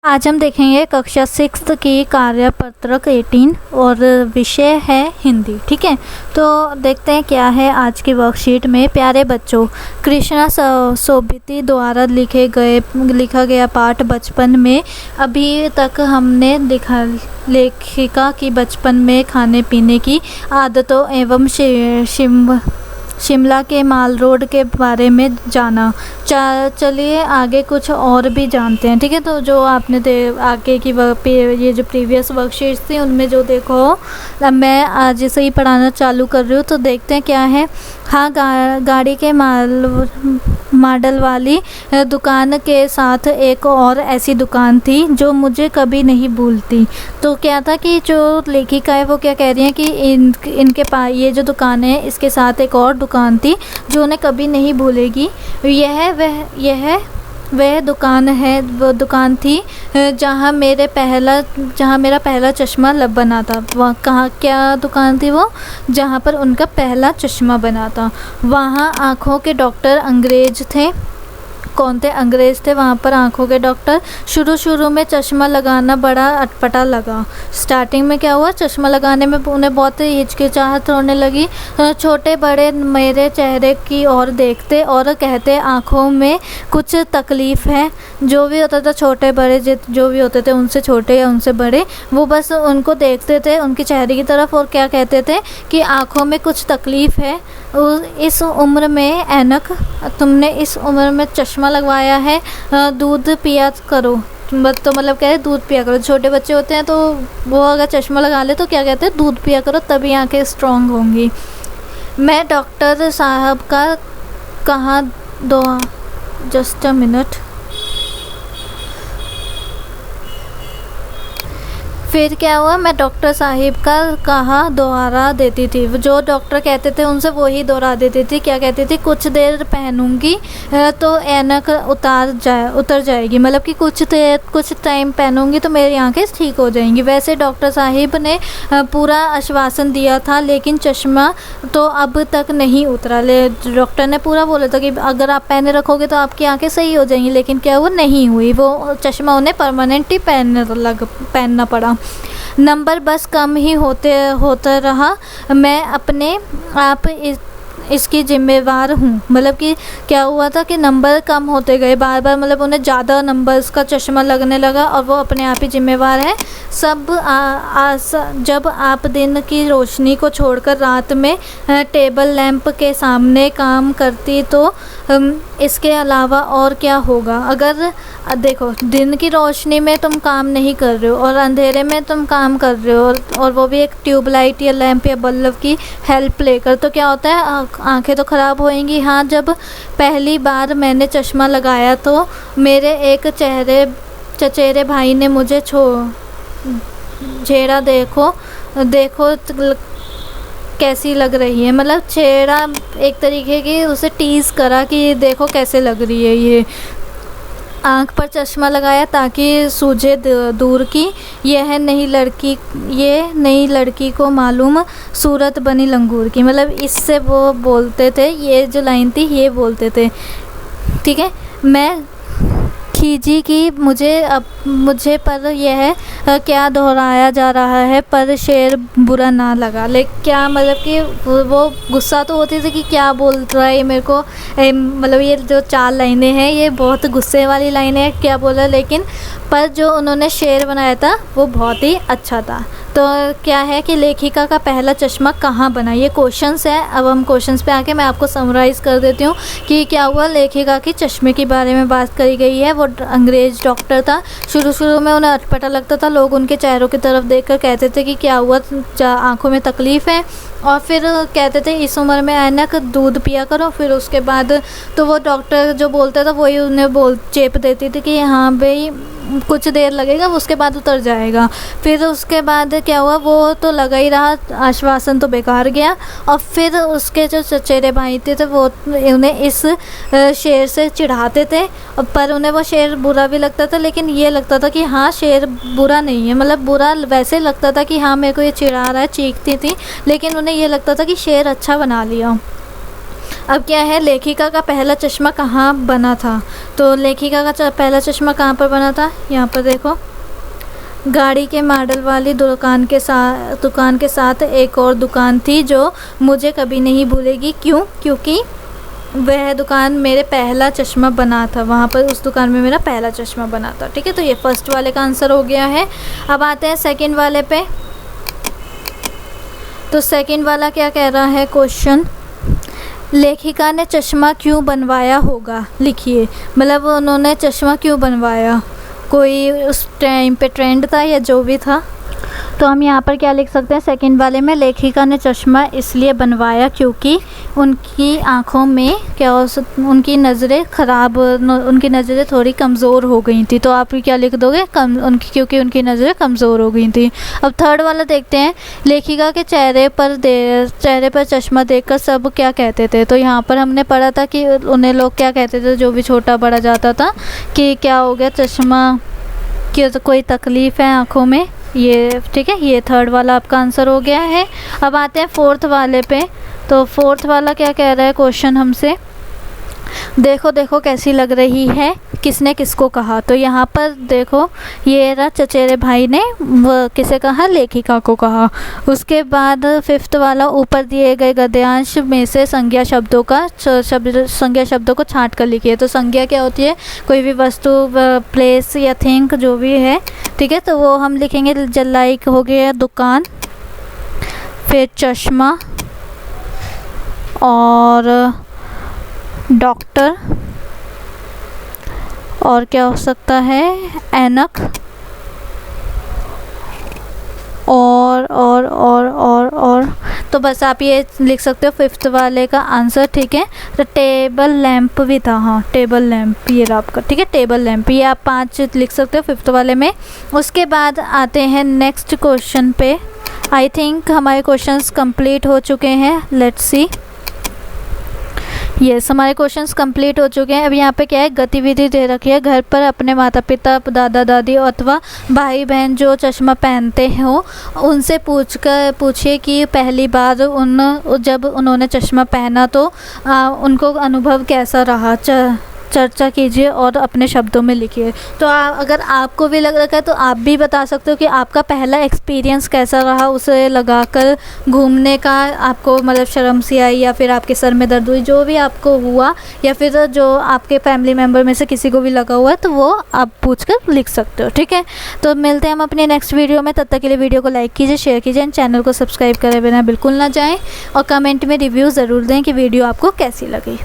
आज हम देखेंगे कक्षा 6 की कार्यपत्रक 18 और विषय है हिंदी। ठीक है, तो देखते हैं क्या है आज की वर्कशीट में। प्यारे बच्चों, कृष्णा सोबती द्वारा लिखा गया पाठ बचपन में। अभी तक हमने लेखिका की बचपन में खाने पीने की आदतों एवं शिमला के माल रोड के बारे में जाना। चलिए आगे कुछ और भी जानते हैं। ठीक है, तो जो आपने आगे की ये जो प्रीवियस वर्कशीट्स थी उनमें जो देखो, अब मैं आज से ही पढ़ाना चालू कर रही हूँ। तो देखते हैं क्या है। हाँ, गाड़ी के मॉडल वाली दुकान के साथ एक और ऐसी दुकान थी जो मुझे कभी नहीं भूलती। तो क्या था कि जो लेखिका है वो क्या कह रही है कि इनके पास ये जो दुकान है इसके साथ एक और दुकान थी जो उन्हें कभी नहीं भूलेगी। यह वह दुकान है, वो दुकान थी जहाँ मेरा पहला चश्मा बना था। वह कहाँ, क्या दुकान थी वो जहाँ पर उनका पहला चश्मा बना था। वहाँ आँखों के डॉक्टर अंग्रेज थे। कौन थे? अंग्रेज़ थे वहाँ पर आँखों के डॉक्टर। शुरू में चश्मा लगाना बड़ा अटपटा लगा। स्टार्टिंग में क्या हुआ, चश्मा लगाने में उन्हें बहुत हिचकिचाहट होने लगी। छोटे बड़े मेरे चेहरे की ओर देखते और कहते आँखों में कुछ तकलीफ़ है। जो भी होता था, छोटे बड़े जो भी होते थे, उनसे छोटे या उनसे बड़े, वो बस उनको देखते थे, उनके चेहरे की तरफ, और क्या कहते थे कि आँखों में कुछ तकलीफ़ है। इस उम्र में ऐनक, तुमने इस उम्र में चश्मा लगवाया है, दूध पिया करो। तो मतलब क्या है, दूध पिया करो। छोटे बच्चे होते हैं तो वो अगर चश्मा लगा ले तो क्या कहते हैं, दूध पिया करो, तभी आंखें स्ट्रॉन्ग होंगी। मैं डॉक्टर साहब का कहा दो, जस्ट अ मिनट। फिर क्या हुआ, मैं डॉक्टर साहिब का कहा दोहरा देती थी। जो डॉक्टर कहते थे उनसे वही दोहरा देती थी। क्या कहती थी, कुछ देर पहनूंगी तो ऐनक उतर जाएगी। मतलब कि कुछ टाइम पहनूंगी तो मेरी आंखें ठीक हो जाएंगी। वैसे डॉक्टर साहिब ने पूरा आश्वासन दिया था, लेकिन चश्मा तो अब तक नहीं उतरा। डॉक्टर ने पूरा बोला था कि अगर आप पहने रखोगे तो आपकी आंखें सही हो जाएंगी, लेकिन क्या वो नहीं हुई। वो चश्मा उन्हें परमानेंट ही पहनना पड़ा। नंबर बस कम ही होता रहा। मैं अपने आप इसकी जिम्मेवार हूँ। मतलब कि क्या हुआ था कि नंबर कम होते गए बार बार, मतलब उन्हें ज़्यादा नंबर्स का चश्मा लगने लगा और वो अपने आप ही जिम्मेवार है। जब आप दिन की रोशनी को छोड़कर रात में टेबल लैंप के सामने काम करती तो इसके अलावा और क्या होगा। अगर देखो, दिन की रोशनी में तुम काम नहीं कर रहे हो और अंधेरे में तुम काम कर रहे हो, और वो भी एक ट्यूबलाइट या लैंप या बल्ब की हेल्प लेकर, तो क्या होता है, आंखें तो ख़राब होएंगी। हाँ, जब पहली बार मैंने चश्मा लगाया तो मेरे एक चचेरे भाई ने मुझे छेड़ा, देखो कैसी लग रही है। मतलब छेड़ा एक तरीके की, उसे टीज़ करा कि देखो कैसे लग रही है ये। आँख पर चश्मा लगाया ताकि सूझे दूर की यह नई लड़की को मालूम सूरत बनी लंगूर की। मतलब इससे वो बोलते थे, ये जो लाइन थी ये बोलते थे। ठीक है, मैं खीजी की मुझे पर यह क्या दोहराया जा रहा है, पर शेर बुरा ना लगा। लेकिन क्या मतलब कि वो गुस्सा तो होती थी कि क्या बोल रहा है मेरे को, मतलब ये जो 4 लाइनें हैं ये बहुत गुस्से वाली लाइनें हैं, क्या बोला, लेकिन पर जो उन्होंने शेर बनाया था वो बहुत ही अच्छा था। तो क्या है कि लेखिका का पहला चश्मा कहाँ बना, ये क्वेश्चंस है। अब हम क्वेश्चंस पे आके मैं आपको समराइज़ कर देती हूँ कि क्या हुआ। लेखिका की चश्मे के बारे में बात करी गई है। वो अंग्रेज़ डॉक्टर था। शुरू में उन्हें अटपटा लगता था। लोग उनके चेहरों की तरफ देखकर कहते थे कि क्या हुआ, आँखों में तकलीफ़ है, और फिर कहते थे इस उम्र में ऐनक, दूध पिया करो। फिर उसके बाद तो वो डॉक्टर जो बोलता था वही उन्हें चेप देती थी कि हाँ भाई कुछ देर लगेगा, उसके बाद उतर जाएगा। फिर उसके बाद क्या हुआ, वो तो लगा ही रहा, आश्वासन तो बेकार गया। और फिर उसके जो चचेरे भाई थे वो उन्हें इस शेर से चिढ़ाते थे, पर उन्हें वो शेर बुरा भी लगता था, लेकिन ये लगता था कि हाँ शेर बुरा नहीं है। मतलब बुरा वैसे लगता था कि हाँ मेरे को ये चिढ़ा रहा है, चीखती थी, लेकिन उन्हें ये लगता था कि शेर अच्छा बना लिया। अब क्या है, लेखिका का पहला चश्मा कहाँ बना था? तो लेखिका का पहला चश्मा कहाँ पर बना था? यहाँ पर देखो, गाड़ी के मॉडल वाली दुकान के साथ एक और दुकान थी जो मुझे कभी नहीं भूलेगी। क्यों? क्योंकि वह दुकान मेरे पहला चश्मा बना था, वहाँ पर उस दुकान में मेरा पहला चश्मा बना था। ठीक है, तो ये फर्स्ट वाले का आंसर हो गया है। अब आते हैं सेकंड वाले पे। तो सेकंड वाला क्या कह रहा है क्वेश्चन, लेखिका ने चश्मा क्यों बनवाया होगा? लिखिए, मतलब उन्होंने चश्मा क्यों बनवाया, कोई उस टाइम पे ट्रेंड था या जो भी था। तो हम यहाँ पर क्या लिख सकते हैं, सेकंड वाले में लेखिका ने चश्मा इसलिए बनवाया क्योंकि उनकी आँखों में क्या उनकी नज़रें ख़राब, उनकी नज़रें थोड़ी कमज़ोर हो गई थी। तो आप क्या लिख दोगे, क्योंकि उनकी नज़रें कमज़ोर हो गई थी। अब थर्ड वाला देखते हैं, लेखिका के चेहरे पर चश्मा देखकर सब क्या कहते थे? तो यहाँ पर हमने पढ़ा था कि उन्हें लोग क्या कहते थे, जो भी छोटा बड़ा जाता था, कि क्या हो गया, चश्मा की कोई तकलीफ़ है आँखों में। ये ठीक है, ये थर्ड वाला आपका आंसर हो गया है। अब आते हैं फोर्थ वाले पे। तो फोर्थ वाला क्या कह रहा है क्वेश्चन हमसे, देखो देखो कैसी लग रही है, किसने किसको कहा? तो यहाँ पर देखो, ये रहा चचेरे भाई ने किसे कहा, लेखिका को कहा। उसके बाद फिफ्थ वाला, ऊपर दिए गए गद्यांश में से संज्ञा शब्दों को छांट कर लिखिए। तो संज्ञा क्या होती है, कोई भी वस्तु, प्लेस या थिंग जो भी है। ठीक है, तो वो हम लिखेंगे, लाइक हो गया दुकान, फिर चश्मा और डॉक्टर, और क्या हो सकता है, ऐनक, और तो बस आप ये लिख सकते हो फिफ्थ वाले का आंसर। ठीक है, तो टेबल लैंप भी था, हाँ टेबल लैंप, ये रहा आपका। ठीक है, टेबल लैंप, ये आप 5 लिख सकते हो फिफ्थ वाले में। उसके बाद आते हैं नेक्स्ट क्वेश्चन पे। आई थिंक हमारे क्वेश्चंस कंप्लीट हो चुके हैं, लेट्स सी। यस, हमारे क्वेश्चंस कंप्लीट हो चुके हैं। अब यहाँ पे क्या है, गतिविधि दे रखी है, घर पर अपने माता पिता, दादा दादी अथवा भाई बहन जो चश्मा पहनते हो उनसे पूछिए कि पहली बार जब उन्होंने चश्मा पहना तो उनको अनुभव कैसा रहा। चर्चा कीजिए और अपने शब्दों में लिखिए। तो अगर आपको भी लग रखा है तो आप भी बता सकते हो कि आपका पहला एक्सपीरियंस कैसा रहा, उसे लगाकर घूमने का। आपको मतलब शर्म सी आई या फिर आपके सर में दर्द हुई, जो भी आपको हुआ, या फिर जो आपके फैमिली मेम्बर में से किसी को भी लगा हुआ है, तो वो आप पूछकर लिख सकते हो। ठीक है, तो मिलते हैं हम अपने नेक्स्ट वीडियो में। तब तक के लिए वीडियो को लाइक कीजिए, शेयर कीजिए, चैनल को सब्सक्राइब करे बिना बिल्कुल ना जाएँ, और कमेंट में रिव्यू ज़रूर दें कि वीडियो आपको कैसी लगी।